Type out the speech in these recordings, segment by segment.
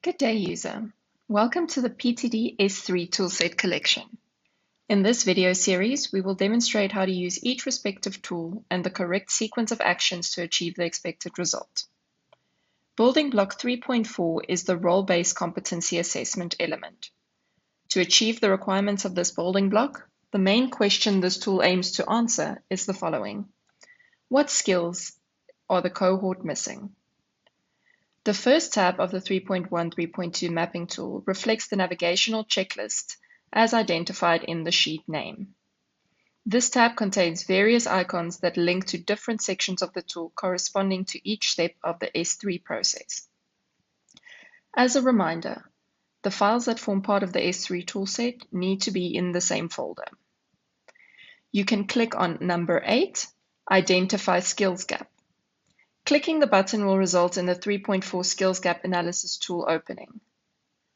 Good day, user. Welcome to the PTD S3 toolset collection. In this video series, we will demonstrate how to use each respective tool and the correct sequence of actions to achieve the expected result. Building block 3.4 is the role-based competency assessment element. To achieve the requirements of this building block, the main question this tool aims to answer is the following. What skills are the cohort missing? The first tab of the 3.1/3.2 mapping tool reflects the navigational checklist as identified in the sheet name. This tab contains various icons that link to different sections of the tool corresponding to each step of the S3 process. As a reminder, the files that form part of the S3 toolset need to be in the same folder. You can click on number 8, Identify Skills Gap. Clicking the button will result in the 3.4 Skills Gap Analysis tool opening.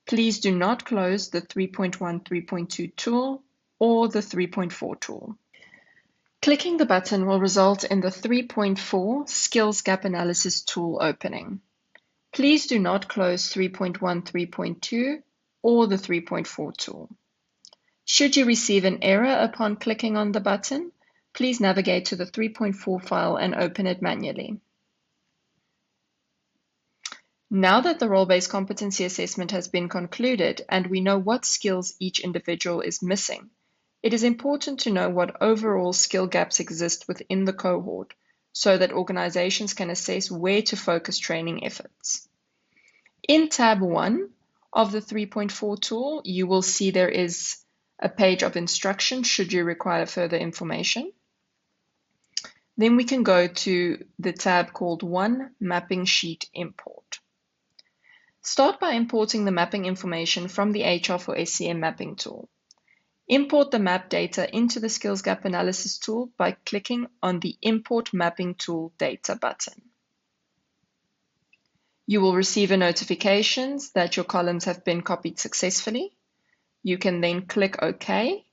Please do not close the 3.1/3.2 tool or the 3.4 tool. Clicking the button will result in the 3.4 Skills Gap Analysis tool opening. Please do not close 3.1/3.2 or the 3.4 tool. Should you receive an error upon clicking on the button, please navigate to the 3.4 file and open it manually. Now that the role-based competency assessment has been concluded and we know what skills each individual is missing, it is important to know what overall skill gaps exist within the cohort so that organizations can assess where to focus training efforts. In tab 1 of the 3.4 tool, you will see there is a page of instructions should you require further information. Then we can go to the tab called 1 Mapping Sheet Import. Start by importing the mapping information from the HR4SCM mapping tool. Import the map data into the Skills Gap Analysis tool by clicking on the Import Mapping Tool Data button. You will receive a notification that your columns have been copied successfully. You can then click OK.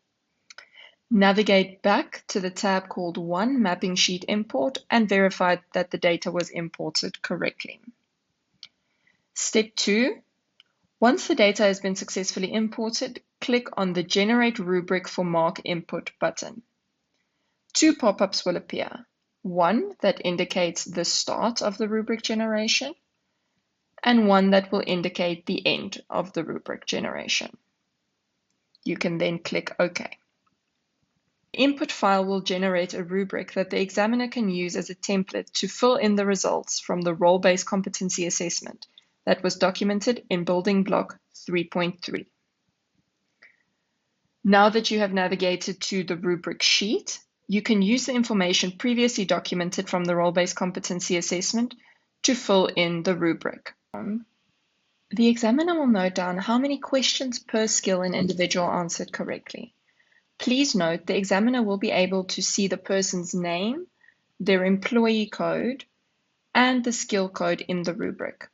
Navigate back to the tab called 1 Mapping Sheet Import and verify that the data was imported correctly. Step 2. Once the data has been successfully imported, click on the Generate Rubric for Mark Input button. Two pop-ups will appear. One that indicates the start of the rubric generation, and one that will indicate the end of the rubric generation. You can then click OK. The input file will generate a rubric that the examiner can use as a template to fill in the results from the role-based competency assessment that was documented in building block 3.3. Now that you have navigated to the rubric sheet, you can use the information previously documented from the role-based competency assessment to fill in the rubric. The examiner will note down how many questions per skill an individual answered correctly. Please note the examiner will be able to see the person's name, their employee code, and the skill code in the rubric.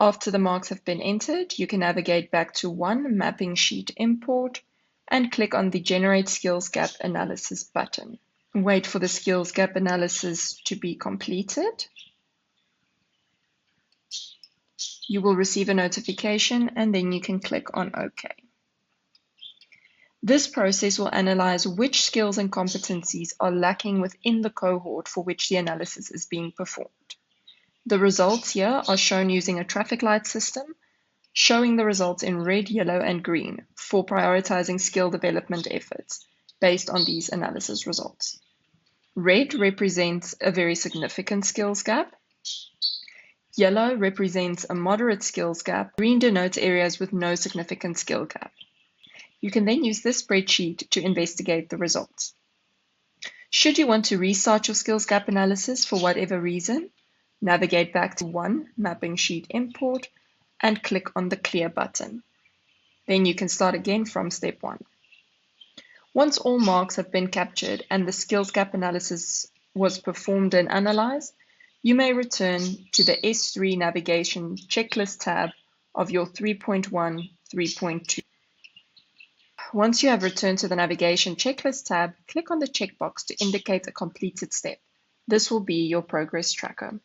After the marks have been entered, you can navigate back to 1 Mapping Sheet Import and click on the Generate Skills Gap Analysis button. Wait for the Skills Gap Analysis to be completed. You will receive a notification and then you can click on OK. This process will analyze which skills and competencies are lacking within the cohort for which the analysis is being performed. The results here are shown using a traffic light system, showing the results in red, yellow, and green for prioritizing skill development efforts based on these analysis results. Red represents a very significant skills gap. Yellow represents a moderate skills gap. Green denotes areas with no significant skill gap. You can then use this spreadsheet to investigate the results. Should you want to restart your skills gap analysis for whatever reason, navigate back to 1 Mapping Sheet Import and click on the Clear button. Then you can start again from step 1. Once all marks have been captured and the skills gap analysis was performed and analyzed, you may return to the S3 Navigation Checklist tab of your 3.1/3.2. Once you have returned to the Navigation Checklist tab, click on the checkbox to indicate a completed step. This will be your progress tracker.